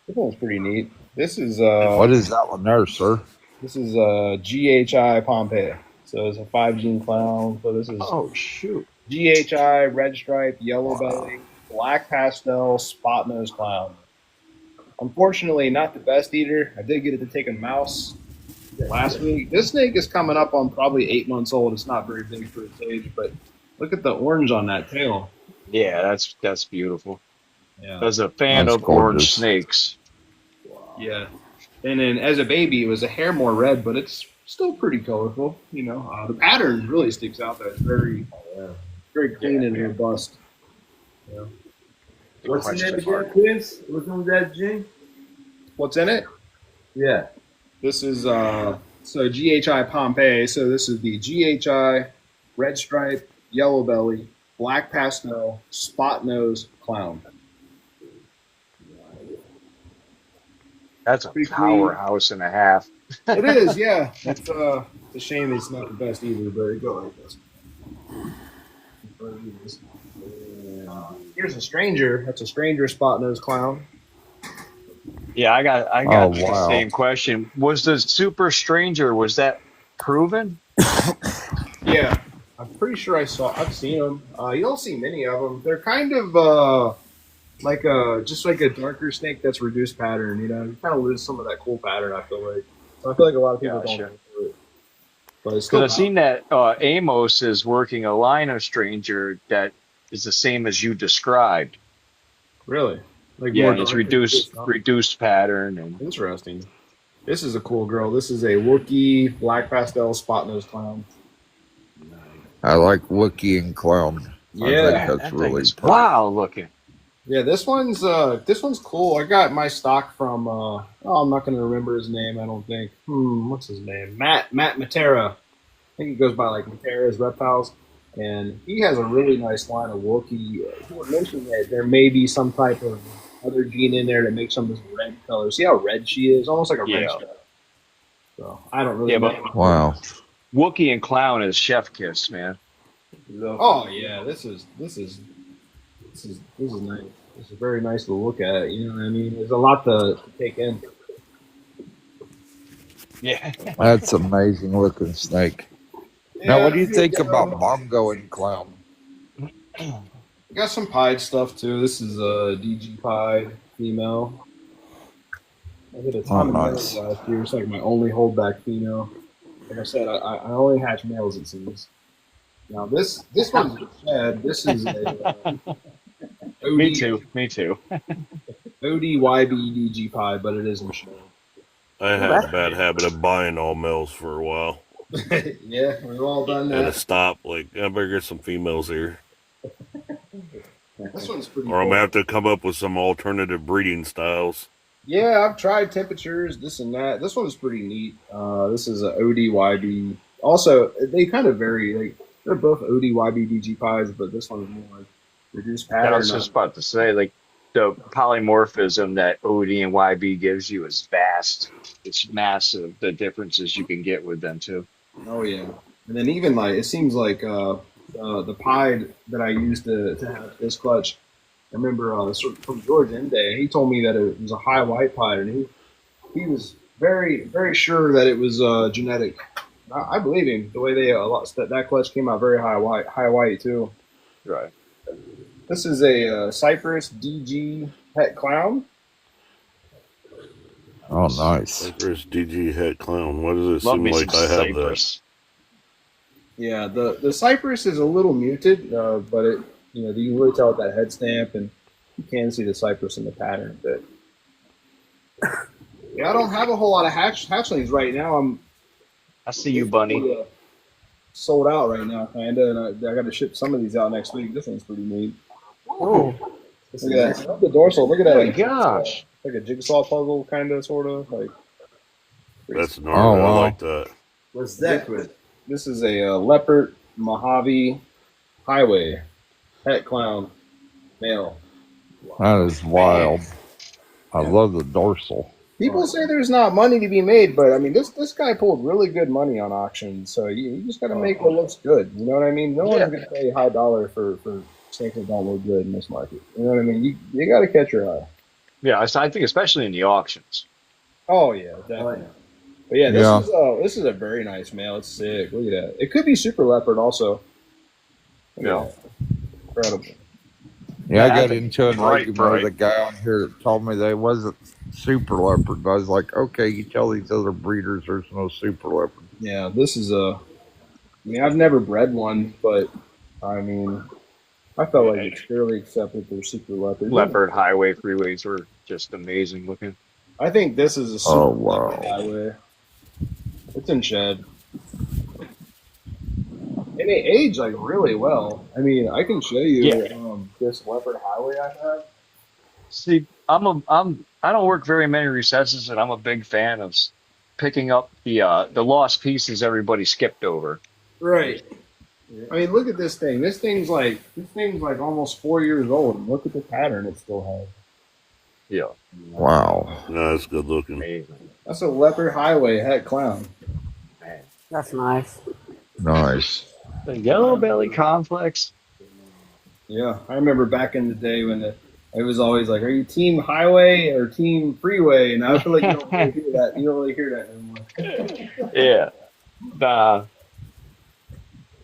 This one's pretty neat. This is What is that one there, sir? This is GHI Pompeii. So it's a 5-gene clown. So this is Shoot. GHI, red stripe, yellow belly, black pastel, spot nose clown. Unfortunately, not the best eater. I did get it to take a mouse last week. This snake is coming up on probably 8 months old. It's not very big for its age, but look at the orange on that tail. Yeah, that's beautiful. Yeah. As a fan That's of orange gorgeous. snakes. Yeah. And then as a baby, it was a hair more red, but it's still pretty colorful. You know, the pattern really sticks out there. It's very, very clean and robust. Yeah. What's in it again, Chris? What's on that gene? What's in it? Yeah. This is so GHI Pompeii. So this is the GHI red stripe, yellow belly, black pastel, spot nose clown. That's a Pretty clean. powerhouse and a half. It is, yeah. It's a shame it's not the best either, but it go like this. Here's a stranger. That's a stranger spot nose clown. Yeah, I got Oh, the wow. same question. Was the super stranger, was that proven? Yeah, I'm pretty sure I've seen them. You don't see many of them. They're kind of just like a darker snake that's reduced pattern. You know, you kind of lose some of that cool pattern. I feel like. So I feel like a lot of people don't Gotcha. go through it. But it's Because still I've seen that Amos is working a line of stranger that is the same as you described. really like Yeah, more and it's dark. reduced pattern and Interesting. This is a cool girl. This is a Wookiee black pastel spot nose clown. I like Wookiee and clown. Yeah. I think that that's thing really is pretty. wow looking. Yeah, this one's cool. I got my stock from I'm not gonna remember his name, I don't think. What's his name? Matt Matera. I think he goes by like Matera's Reptiles. And he has a really nice line of Wookiee. He had mentioned that there may be some type of other gene in there that makes them this red color. See how red she is? Almost like a red Yeah. stripe. So I don't really Yeah, know. but Wow. Wookiee and Clown is chef kiss, man. Oh yeah, this is nice. This is very nice to look at. You know what I mean? There's a lot to take in. Yeah. That's amazing looking snake. Now, what do you think about Mongo and clown? Got some pied stuff too. This is a DG pied female. I hit a ton of nice. males last year. It's like my only holdback female. Like I said, I only hatch males, it seems. Now this one's a shed. This is a Me too. ODYB pie, but it isn't shed. I had a bad habit of buying all males for a while. Yeah, we've all done And I that. stopped. Like, I better get some females here. This one's pretty Or I'm cool. gonna have to come up with some alternative breeding styles. Yeah, I've tried temperatures, this and that. This one's pretty neat. This is a ODYB. Also, they kind of vary. Like they're both ODYB DG pies, but this one's more like reduced I pattern. was just about to say, like, the polymorphism that OD and YB gives you is vast. It's massive, the differences you can get with them, too. Oh yeah, and then even like it seems like the pie that I used to have this clutch. I remember from George M Day. He told me that it was a high white pie, and he was very sure that it was genetic. I believe him. The way that clutch came out very high white too. Right. This is a Cypress DG Het Clown. Oh, nice. Cypress DG Het Clown. Why does it Love seem me like some I have Cypress. Yeah, the Cypress is a little muted, but it you can really tell with that head stamp, and you can see the Cypress in the pattern. But yeah, I don't have a whole lot of hatchlings right now. I see you, Bunny. Sold out right now, kinda, and I got to ship some of these out next week. This one's pretty neat. Oh, Look at that. The dorsal. Look at that. Oh my gosh. Like a jigsaw puzzle, kind of, sort of. Like that. That's gnarly. wow. I like that. What's that, Chris? this is a leopard Mojave Highway Het Clown male. That is wild. I love the dorsal. People say there's not money to be made, but I mean, this guy pulled really good money on auction. So you just got to make what looks good. You know what I mean? No one's going to pay high dollar for snakes that don't look good in this market. You know what I mean? You got to catch your eye. Yeah, I think especially in the auctions. Oh yeah, definitely. But yeah, this is a very nice male. It's sick. Look at that. It could be super leopard also. Yeah. Incredible. Yeah, I Yeah, got into an bright, argument with bright. a guy on here that told me they wasn't super leopard. But I was like, okay, you tell these other breeders there's no super leopard. Yeah, this is I mean, I've never bred one, but I mean, I felt like it's fairly accepted for super leopard. Leopard highway freeways were just amazing looking. I think this is a super Oh, wow. leopard highway. It's in shed. And it aged like really well. I mean, I can show you this leopard highway I have. See, I don't work very many recesses, and I'm a big fan of picking up the lost pieces everybody skipped over. Right. I mean, look at this thing. This thing's like almost 4 years old. And look at the pattern it still has. Yeah, Wow. No, that's good looking. amazing. That's a leopard highway Het Clown. Man. that's nice. Nice. The yellow belly complex. Yeah, I remember back in the day when it was always like, "Are you team highway or team freeway?" And I feel like you don't really hear that. You don't really hear that anymore. Yeah.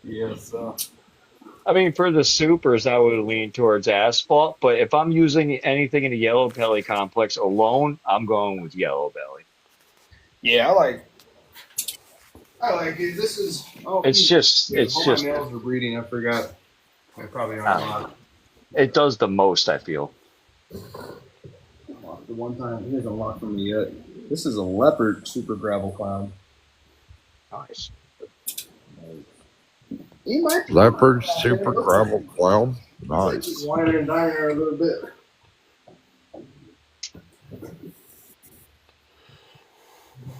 Yeah. So I mean, for the supers, I would lean towards asphalt, but if I'm using anything in the yellow belly complex alone, I'm going with yellow belly. yeah, I like it. This is. Oh, It's just, all my males are breeding. I forgot. I probably aren't allowed. it does the most, I feel. The one time he hasn't locked for me yet. This is a leopard super gravel clown. Nice. He might be Leopard, super gravel cloud. Nice. just whining and dining her a little bit.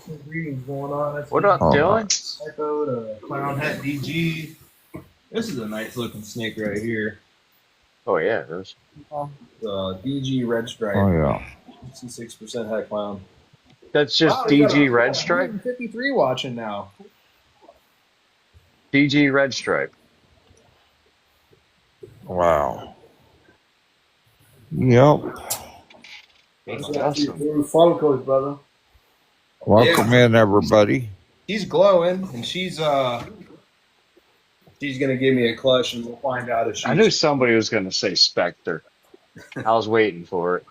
Some breeding's going on. That's What up, Oh, Dylan? Psycho, the Clown Hat DG. This is a nice looking snake right here. Oh, yeah, there's. The DG Red Stripe. Oh, yeah. 66% Hat Clown. That's just Wow, we got DG Red Stripe? 153 watching now. DG Red Stripe. Wow. Yep. That's awesome. Follow coach, brother. Welcome in, everybody. He's glowing, and she's gonna give me a clutch, and we'll find out if she's. I knew somebody was going to say Spectre. I was waiting for it.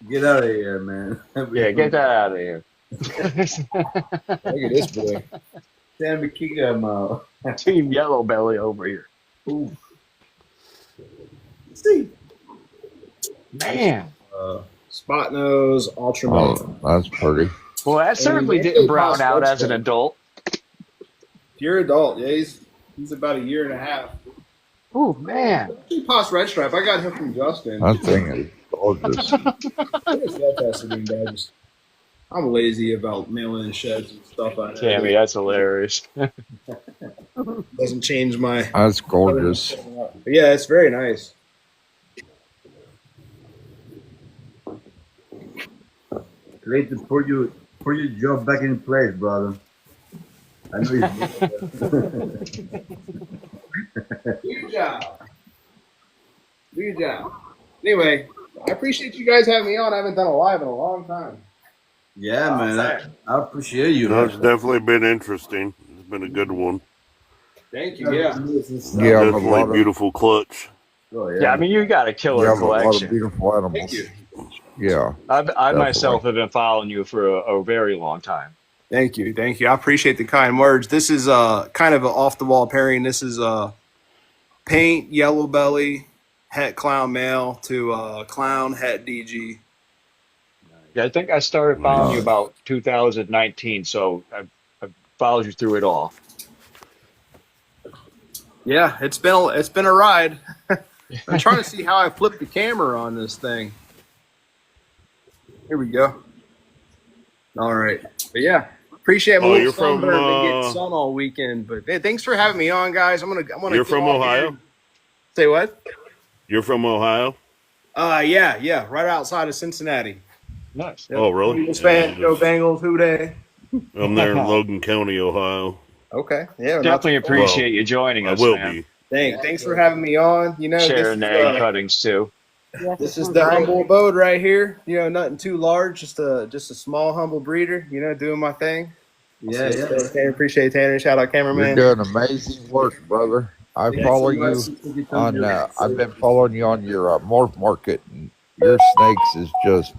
Get out of here, man. Yeah, get that out of here. Look at this boy. Damn, kick him out. Team Yellow Belly over here. Ooh. See. Man. Spot nose, ultramate. Oh, that's pretty. Well, that certainly didn't brown out as an adult. Pure adult. Yeah, he's about a year and a half. Oh man. Pops Red Stripe. I got him from Justin. That thing is gorgeous. I just love testing him, but I'm lazy about mailing in sheds and stuff. I know. Tammy, that's hilarious. Doesn't change my. That's gorgeous. Yeah, it's very nice. Great to put your job back in place, brother. I know you. Good job. Good job. Anyway, I appreciate you guys having me on. I haven't done a live in a long time. Yeah, man. I appreciate you. No, it's definitely been interesting. It's been a good one. Thank you. Yeah. You have a Definitely lot of, beautiful clutch. Oh, Yeah, I mean, you got a you killer have a lot of collection. beautiful animals. Thank you. Yeah. I myself have been following you for a very long time. Thank you. Thank you. I appreciate the kind words. This is kind of an off the wall pairing. This is paint yellow belly het clown male to clown het DG. Yeah, I think I started following you about 2019, so I've followed you through it all. Yeah, it's been a ride. I'm trying to see how I flip the camera on this thing. Here we go. All right, but yeah, appreciate it. You're from getting sun all weekend, but hey, thanks for having me on, guys. I'm gonna. You're from Ohio? Say what? You're from Ohio? Yeah, right outside of Cincinnati. Nice. Oh, really? Eagles fan, go Bengals, who dey? I'm there in Logan County, Ohio. Okay, yeah, Definitely appreciate you joining I us, will man. be. Thanks for having me on. You know, Sharing the egg cuttings too. Yes, This it's is the great. humble abode right here. You know, nothing too large, just a small humble breeder. You know, doing my thing. Yeah. Tanner, appreciate Tanner. Shout out You're cameraman. doing amazing work, brother. I follow you on. I've been following you on your morph market, and your snakes is just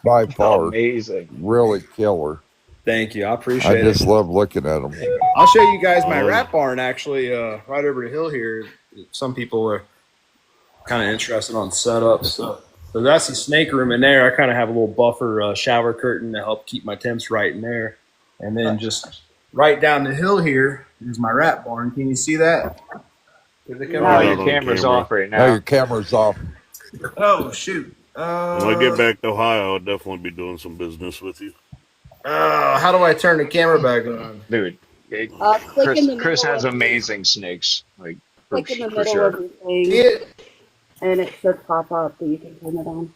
by far Amazing. really killer. Thank you. I I appreciate just it. love looking at them. I'll show you guys my rat barn actually right over the hill here. Some people are kind of interested on setup. So that's the snake room in there. I kind of have a little buffer shower curtain to help keep my temps right in there. And then just right down the hill here is my rat barn. Can you see that? Is it Oh, coming? your camera's camera. off right Now now. your camera's off. Oh, shoot. When I get back to Ohio, I'll definitely be doing some business with you. How do I turn the camera back on? Dude, Click in the Chris middle has of- amazing snakes. Like, for, Click in the for middle sure. of your thing, See it? and it should pop up that you can turn it on.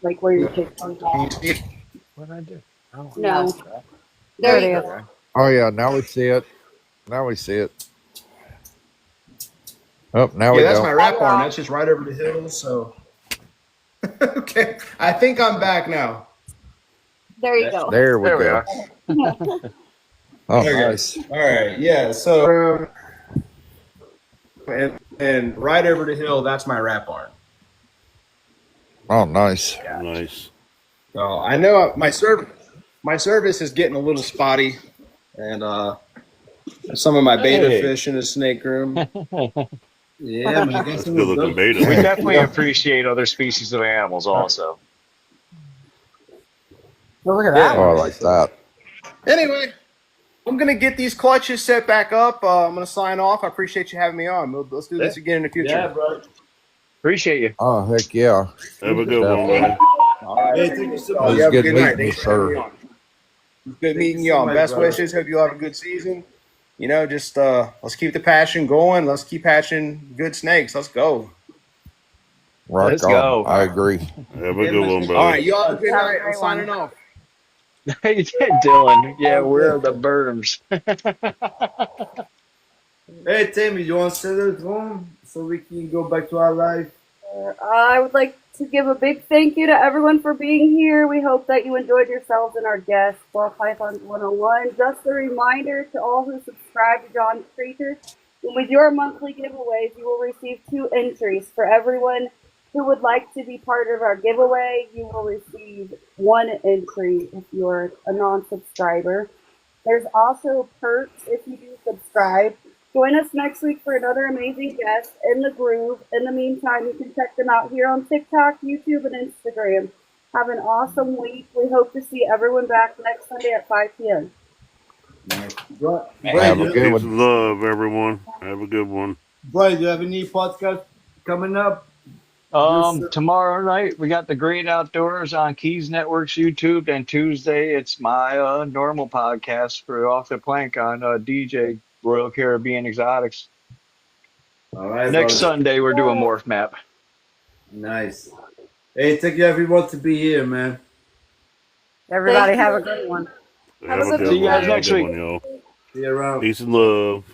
Like where your picture Can you is. see it? What did I do? Oh, No. okay. There it you is. go. Oh yeah, now we see it. Now we see it. Oh, now we Yeah, that's go. my rat barn. That's just right over the hill. So, okay, I think I'm back now. There you go. There we There we go. are. Oh, There we go. nice. All right, yeah. So, and right over the hill, that's my rat barn. Oh, nice. Nice. So I know my service is getting a little spotty, and some of my beta Hey. fish in the snake room. Yeah, man. That's good looking We beta. definitely appreciate other species of animals also. Oh, look at Yeah. that Oh, I one. like that. Anyway, I'm gonna get these clutches set back up. I'm gonna sign off. I appreciate you having me on. Let's do this again in the future. Yeah, bro. Appreciate you. Oh, heck yeah. Have a good one, buddy. All right. Hey, thank you so It much. was You have a good good meeting night. you, Thanks for having me sir. on. Good meeting you so y'all. much, Best brother. wishes. Hope you all have a good season. You know, just let's keep the passion going. Let's keep hatching good snakes. Let's go. Rock Let's on. go. I agree. Have a good one, All brother. right, you all have a good Have a night. I'm great signing one. off. Hey, Dylan. Yeah, we're the berms. Hey, Tammy, you want to set it home so we can go back to our life? I would like to give a big thank you to everyone for being here. We hope that you enjoyed yourselves and our guest, ballpython101. Just a reminder to all who subscribe to John's Creatures, when we do our monthly giveaways, you will receive 2 entries. For everyone who would like to be part of our giveaway, you will receive 1 entry if you're a non-subscriber. There's also perks if you do subscribe. Join us next week for another amazing guest in the groove. In the meantime, you can check them out here on TikTok, YouTube, and Instagram. Have an awesome week. We hope to see everyone back next Sunday at 5 p.m. Brian, Have a good Peace one. and love, everyone. Have a good one. Brian, do you have any podcast coming up? This Tomorrow night we got the Great Outdoors on Keys Network's YouTube, and Tuesday it's my normal podcast for Off the Plank on DJ Royal Caribbean Exotics. all right, Next brother. Sunday we're doing Morph Map. Nice. Hey, thank you everyone to be here, man. Everybody Thank have you. a good one. Have a good See you guys one. next Have a good week. one, y'all. See you around. Peace and love.